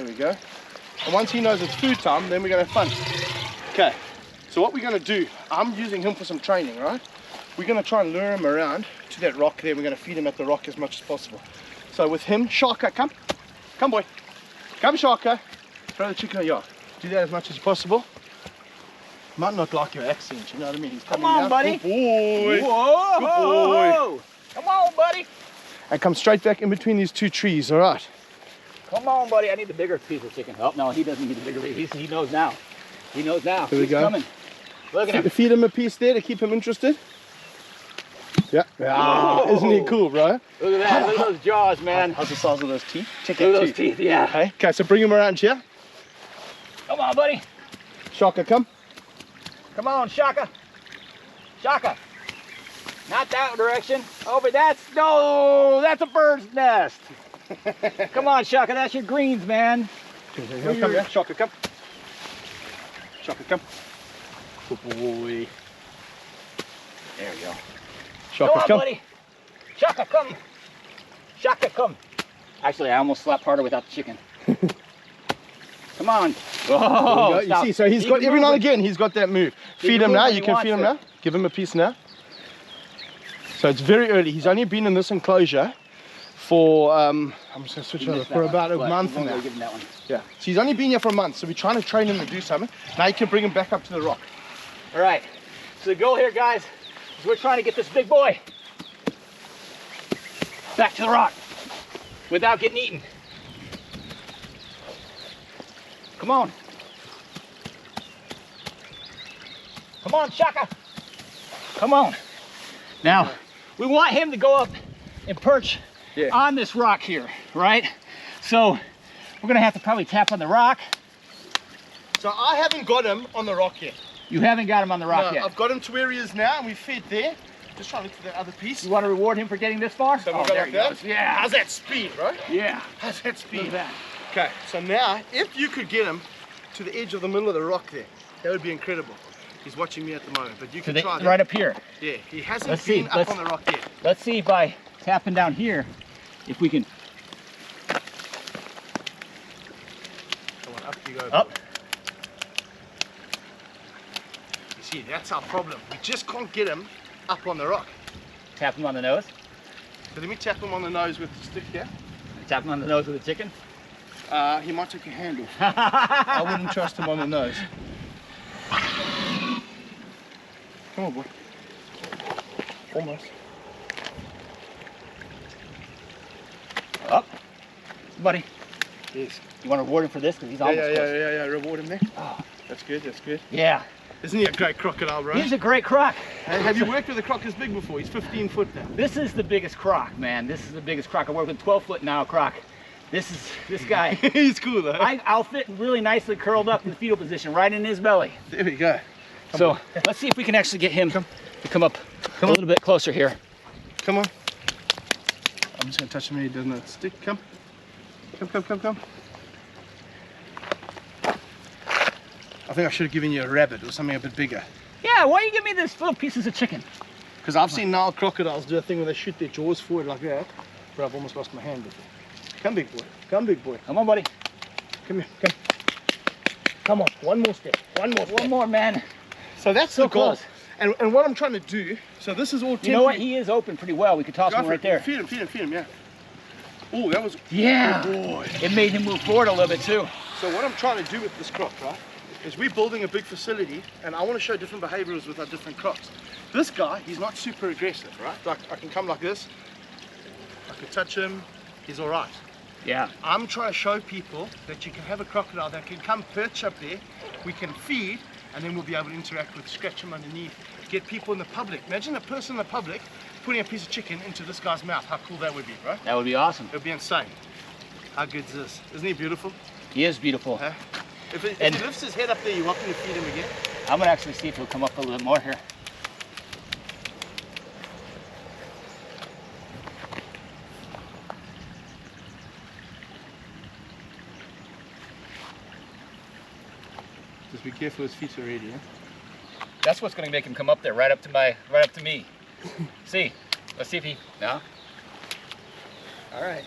There we go. And once he knows it's food time, then we're going to have fun. Okay, so what we're going to do, I'm using him for some training, right? We're going to try and lure him around to that rock there. We're going to feed him at the rock as much as possible. So with him, Shaka, come. Come, boy. Come, Shaka. Throw the chicken at you. Do that as much as possible. Might not like your accent, you know what I mean? He's coming Come on, down. buddy. Good boy. Whoa, Good boy. Come on, buddy. And come straight back in between these two trees, all right? Come on, buddy. I need the bigger piece of chicken. Oh, no, he doesn't need the bigger piece. He knows now. He knows now. Here we He's go. coming. Look at him. Feed him a piece there to keep him interested. Yeah. Ah, isn't he cool, bro? Look at that. Look at those jaws, man. How's the size of those teeth? Check Look out at those teeth, yeah. Okay, so bring him around here. Come on, buddy. Shaka, come. Come on, Shaka. Shaka. Not that direction. Over. That's a bird's nest. Come on, Shaka. That's your greens, man. Come here. Shaka, come. Shaka, come. Good boy. There we go. Shaka, Come on, come. buddy. Shaka, come. Shaka, come. Actually, I almost slapped harder without the chicken. Come on. Oh, you see, so he's got every now and again, he's got that move. Feed him now. You can feed him now. Give him a piece now. So it's very early. He's only been in this enclosure for I'm just gonna switch over for about a month now. Give him that one. Yeah. So he's only been here for a month. So we're trying to train him to do something. Now you can bring him back up to the rock. All right. So the goal here, guys, is we're trying to get this big boy back to the rock without getting eaten. Come on. Come on, Shaka. Come on. Now, we want him to go up and perch on this rock here, right? So we're gonna have to probably tap on the rock. So I haven't got him on the rock yet. You haven't got him on the rock yet. I've got him to where he is now, and we fed there. Just trying to look for that other piece. You want to reward him for getting this far? So we'll go like that. Yeah. How's that speed, right? Yeah. How's that speed? Look at that. Okay, so now, if you could get him to the edge of the middle of the rock there, that would be incredible. He's watching me at the moment, but you can try that. Right up here. Yeah, he hasn't been up on the rock yet. Let's see by tapping down here if we can. Come on, up you go. Up. Boy. You see, that's our problem. We just can't get him up on the rock. Tap him on the nose. So let me tap him on the nose with the stick here. Tap him on the nose with the chicken. He might take a handle. I wouldn't trust him on the nose. Come on, boy. Almost. Up. Buddy. Yes. You want to reward him for this? Because he's almost close. Yeah. Reward him there. Oh. That's good, that's good. Yeah. Isn't he a great crocodile, bro? He's a great croc. Hey, have you worked with a croc this big before? He's 15 foot now. This is the biggest croc, man. This is the biggest croc. I work with 12-foot now croc. This guy. He's cool though. I'll fit really nicely curled up in the fetal position, right in his belly. There we go. So let's see if we can actually get him to come up a little bit closer here. Come on. I'm just gonna touch him and he doesn't stick. Come. Come. I think I should have given you a rabbit or something a bit bigger. Yeah, why you give me these little pieces of chicken? Because I've seen Nile crocodiles do a thing where they shoot their jaws forward like that. But I've almost lost my hand before. Come, big boy. Come, big boy. Come on, buddy. Come here. Come. Come on. One more step. One more, man. So that's so the goal. close. And what I'm trying to do, so this is all temporary. You know what? He is open pretty well. We could toss him right there. Feed him, yeah. Oh, that was... Yeah. Good boy. It made him move forward a little bit too. So what I'm trying to do with this croc, right, is we're building a big facility, and I want to show different behaviors with our different crocs. This guy, he's not super aggressive, right? Like, I can come like this. I can touch him. He's all right. Yeah. I'm trying to show people that you can have a crocodile that can come perch up there, we can feed, and then we'll be able to interact with, scratch him underneath, get people in the public. Imagine a person in the public putting a piece of chicken into this guy's mouth. How cool that would be, right? That would be awesome. It would be insane. How good is this? Isn't he beautiful? He is beautiful. Huh? If he lifts his head up there, you want me to feed him again? I'm going to actually see if he'll come up a little bit more here. Just be careful, his feet are ready, yeah? That's what's going to make him come up there, right up to me. See, let's see if he, no? All right.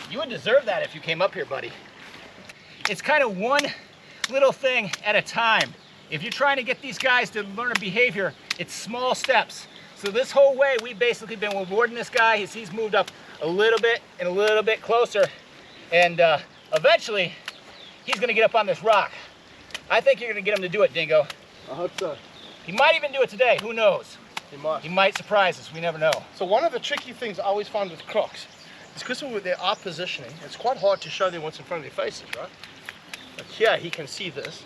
You would deserve that if you came up here, buddy. It's kind of one little thing at a time. If you're trying to get these guys to learn a behavior, it's small steps. So this whole way, we've basically been rewarding this guy. He's moved up a little bit and a little bit closer. And eventually, he's gonna get up on this rock. I think you're gonna get him to do it, Dingo. I hope so. He might even do it today, who knows? He might. He might surprise us, we never know. So one of the tricky things I always find with crocs is because of their eye positioning, it's quite hard to show them what's in front of their faces, right? Like here, he can see this.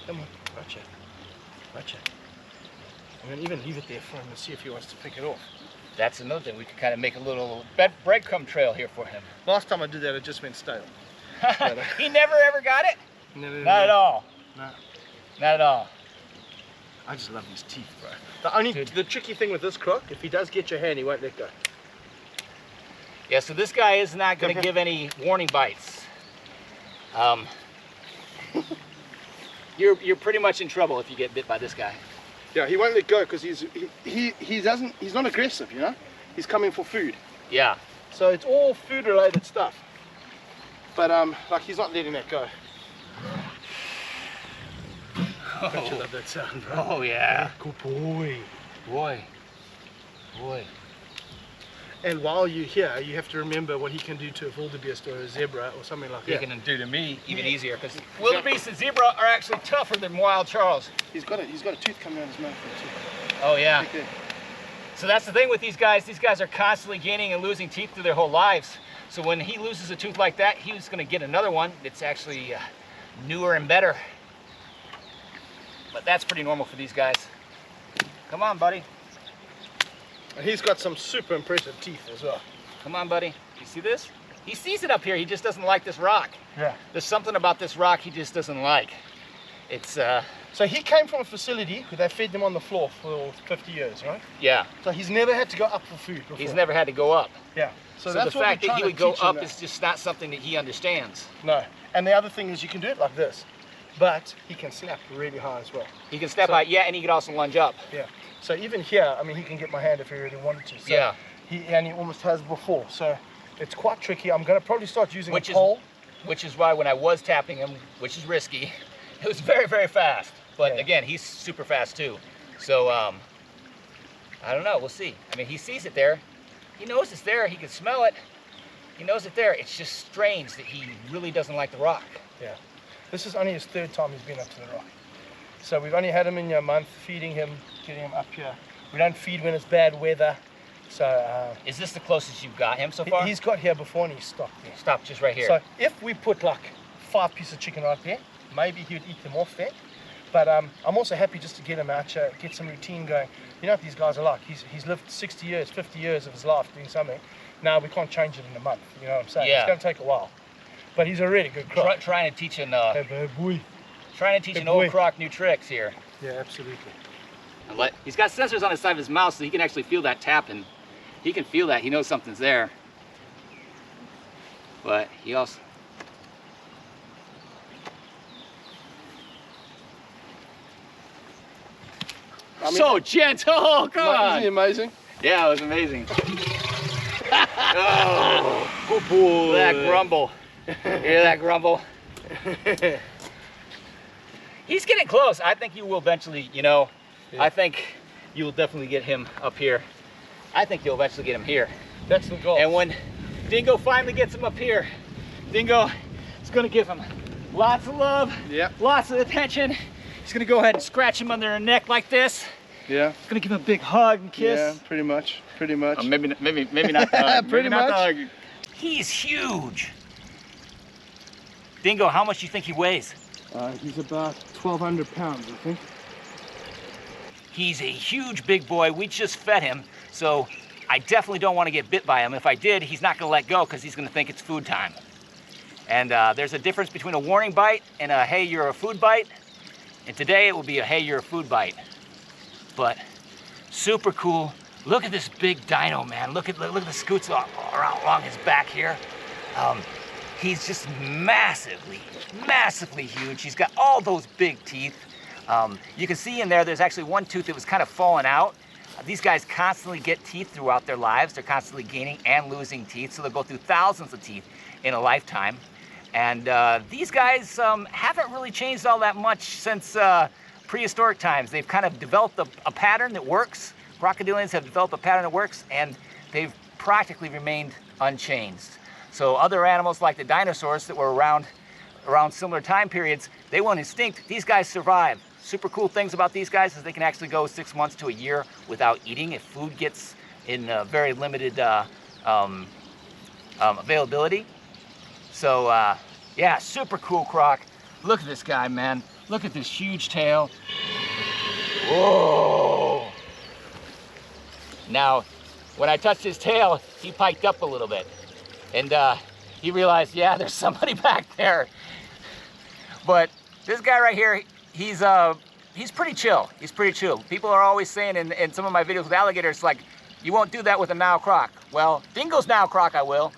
Come on, gotcha. Gotcha. I'm gonna even leave it there for him to see if he wants to pick it off. That's another thing, we could kind of make a little breadcrumb trail here for him. Last time I did that, it just went stale. He never ever got it? Never, Not at all. No. Not at all. I just love his teeth, bro. The tricky thing with this croc, if he does get your hand, he won't let go. Yeah, so this guy is not going to give any warning bites. You're pretty much in trouble if you get bit by this guy. Yeah, he won't let go because he's not aggressive, you know? He's coming for food. Yeah. So it's all food related stuff. But like he's not letting that go. Don't you love that sound, bro? Oh yeah. Good boy. Boy. Boy. And while you're here, you have to remember what he can do to a wildebeest or a zebra or something like that. He can do to me even easier because wildebeest and zebra are actually tougher than wild Charles. He's got a tooth coming out of his mouth too. Oh yeah. Right there. So that's the thing with these guys. These guys are constantly gaining and losing teeth through their whole lives. So when he loses a tooth like that, he's going to get another one that's actually newer and better. But that's pretty normal for these guys. Come on, buddy. And he's got some super impressive teeth as well. Come on, buddy. You see this? He sees it up here. He just doesn't like this rock. Yeah. There's something about this rock he just doesn't like. It's So he came from a facility where they fed them on the floor for 50 years, right? Yeah. So he's never had to go up for food before. He's never had to go up. Yeah. So the fact that he would go up is just not something that he understands. No. And the other thing is you can do it like this, but he can snap really high as well. He can snap high, yeah, and he can also lunge up. Yeah. So even here, I mean, he can get my hand if he really wanted to. So yeah. He almost has before. So it's quite tricky. I'm going to probably start using a pole. Which is why when I was tapping him, which is risky, it was very, very fast. But again, he's super fast too. So I don't know, we'll see. I mean, he sees it there. He knows it's there, he can smell it. He knows it there. It's just strange that he really doesn't like the rock. Yeah. This is only his third time he's been up to the rock. So we've only had him in a month, feeding him, getting him up here. We don't feed when it's bad weather. So is this the closest you've got him so far? He's got here before and he stopped there. Stopped just right here. So if we put like 5 pieces of chicken right there, maybe he would eat them off there. But I'm also happy just to get him out here, get some routine going. You know what these guys are like. He's lived 60 years, 50 years of his life doing something. Now we can't change it in a month. You know what I'm saying? Yeah. It's going to take a while. But he's a really good croc. Trying to teach an boy. Trying to teach an old croc new tricks here. Yeah, absolutely. He's got sensors on the side of his mouth so he can actually feel that tapping. He can feel that. He knows something's there. But he also... so gentle! Come on! Isn't he amazing? Yeah, it was amazing. Oh, good boy. That grumble. Hear that grumble? He's getting close. I think you will eventually, you know, I think you will definitely get him up here. I think you'll eventually get him here. That's the goal. And when Dingo finally gets him up here, Dingo is going to give him lots of love, lots of attention. He's going to go ahead and scratch him under the neck like this. Yeah. He's going to give him a big hug and kiss. Yeah, pretty much. Pretty much. Maybe not the hug. Pretty much. Not the hug. He's huge. Dingo, how much do you think he weighs? He's about 1,200 pounds, I think. He's a huge big boy. We just fed him, so I definitely don't want to get bit by him. If I did, he's not going to let go because he's going to think it's food time. And there's a difference between a warning bite and a hey, you're a food bite. And today it will be a hey, you're a food bite. But super cool. Look at this big dino, man. Look at the scoots along his back here. He's just massively huge. He's got all those big teeth. You can see in there, there's actually one tooth that was kind of falling out. These guys constantly get teeth throughout their lives. They're constantly gaining and losing teeth, so they'll go through thousands of teeth in a lifetime. And these guys haven't really changed all that much since prehistoric times. They've kind of developed a pattern that works. Crocodilians have developed a pattern that works, and they've practically remained unchanged. So other animals like the dinosaurs that were around similar time periods, they went extinct. These guys survive. Super cool things about these guys is they can actually go 6 months to a year without eating if food gets in very limited availability. So yeah, super cool croc. Look at this guy, man. Look at this huge tail. Whoa! Now, when I touched his tail, he piked up a little bit. And he realized, yeah, there's somebody back there. But this guy right here, he's pretty chill. He's pretty chill. People are always saying in some of my videos with alligators, like, you won't do that with a Nile croc. Well, Dingo's Nile croc, I will.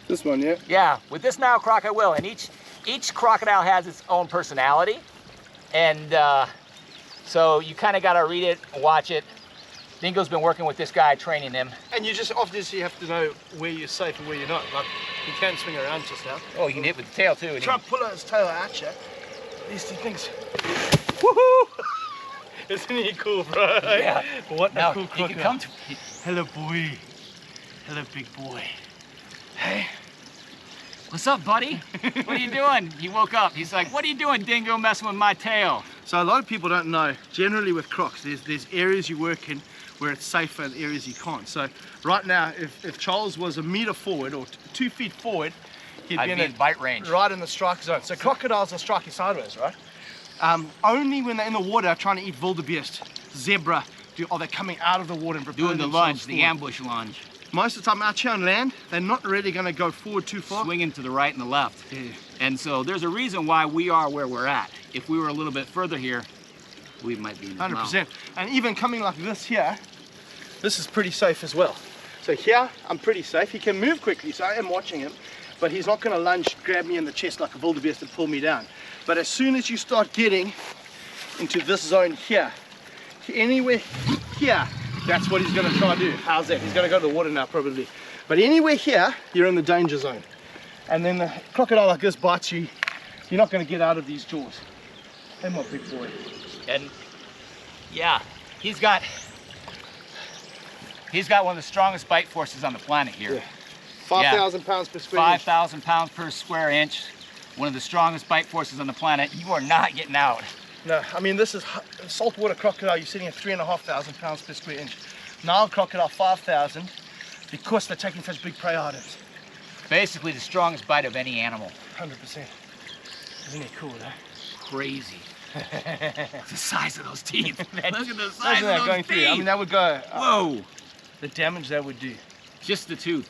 This one, yeah? Yeah, with this Nile croc, I will. And each crocodile has its own personality. And so you kind of got to read it, watch it. Dingo's been working with this guy, training him. And you just obviously have to know where you're safe and where you're not. Like, you can't swing around just now. Oh, you can hit with the tail too. Try to pull his tail out, yeah? These two things. Woohoo! Isn't he cool, bro? Yeah. What now, a cool crocodile. He can come to me. Hello, boy. Hello, big boy. Hey. What's up, buddy? What are you doing? He woke up. He's like, what are you doing, Dingo, messing with my tail? So a lot of people don't know, generally with crocs, there's areas you work in where it's safer and areas you can't. So right now, if Charles was a meter forward or 2 feet forward, he'd be in bite range. Right in the strike zone. So crocodiles are striking sideways, right? Only when they're in the water trying to eat wildebeest, zebra, are they coming out of the water and doing the lunge, the ambush lunge. Most of the time out here on land, they're not really going to go forward too far. Swinging to the right and the left. Yeah. And so there's a reason why we are where we're at. If we were a little bit further here, we might be in the 100%. And even coming like this here, this is pretty safe as well. So here, I'm pretty safe. He can move quickly, so I am watching him. But he's not going to lunge, grab me in the chest like a wildebeest and pull me down. But as soon as you start getting into this zone here, anywhere here, that's what he's going to try to do. How's that? He's going to go to the water now, probably. But anywhere here, you're in the danger zone. And then the crocodile like this bites you, you're not going to get out of these jaws. Hey, my big boy. And yeah, he's got one of the strongest bite forces on the planet here. Yeah. 5,000 pounds per square inch. 5,000 pounds per square inch. One of the strongest bite forces on the planet. You are not getting out. No, I mean, this is saltwater crocodile. You're sitting at 3,500 pounds per square inch. Nile crocodile, 5,000, because they're taking such big prey items. Basically the strongest bite of any animal. 100%. Isn't it cool, though? Crazy. The size of those teeth. Look at the size Imagine that of going those through. teeth. I mean, that would go. Whoa. The damage that would do. Just the tooth.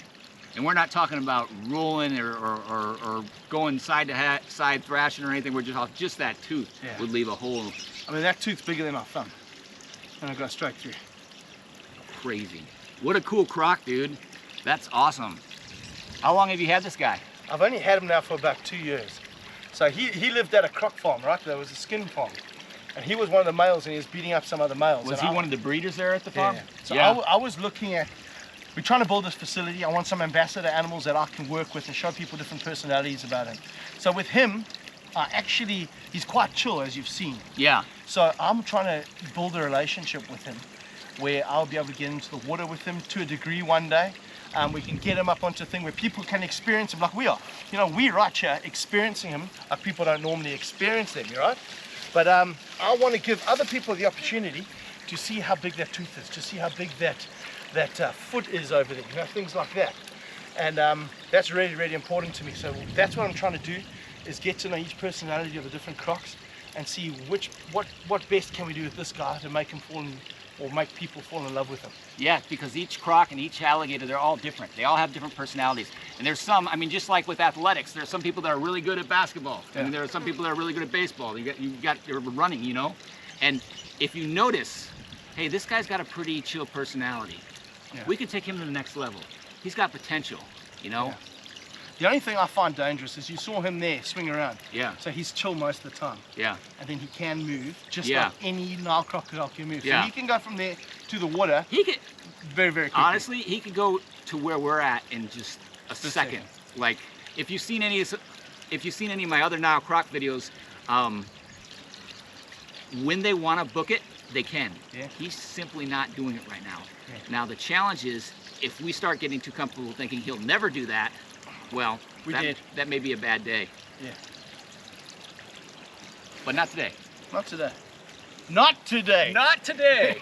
And we're not talking about rolling or going side to side thrashing or anything. We're just that tooth would leave a hole. I mean, that tooth's bigger than my thumb. And it goes straight through. Crazy. What a cool croc, dude. That's awesome. How long have you had this guy? I've only had him now for about 2 years. So he lived at a croc farm, right? There was a skin farm. And he was one of the males and he was beating up some other males. Was he one of the breeders there at the farm? Yeah. So I was looking at, we're trying to build this facility. I want some ambassador animals that I can work with and show people different personalities about him. So with him, he's quite chill, as you've seen. Yeah. So I'm trying to build a relationship with him where I'll be able to get into the water with him to a degree one day. We can get him up onto a thing where people can experience him like we are. You know, we right here experiencing him like people don't normally experience them, right? But I want to give other people the opportunity to see how big that tooth is, to see how big that foot is over there, you know, things like that. And that's really, really important to me. So that's what I'm trying to do, is get to know each personality of the different crocs and see what best can we do with this guy to make him fall in, or make people fall in love with him. Yeah, because each croc and each alligator, they're all different. They all have different personalities. And there's some, I mean, just like with athletics, there's some people that are really good at basketball. Yeah. And there are some people that are really good at baseball. You got running, you know? And if you notice, hey, this guy's got a pretty chill personality. Yeah. We could take him to the next level. He's got potential, you know? The only thing I find dangerous is you saw him there swing around. Yeah. So he's chill most of the time. Yeah. And then he can move, just Yeah. like any Nile crocodile can move. Yeah. So he can go from there to the water. He could, very, very quickly. honestly, he could go to where we're at in just a second. Like, if you've seen any of my other Nile Croc videos, when they want to book it, they can. Yeah. He's simply not doing it right now. Yeah. Now the challenge is, if we start getting too comfortable thinking he'll never do that, well, that may be a bad day. Yeah. But not today. Not today. Not today. Not today.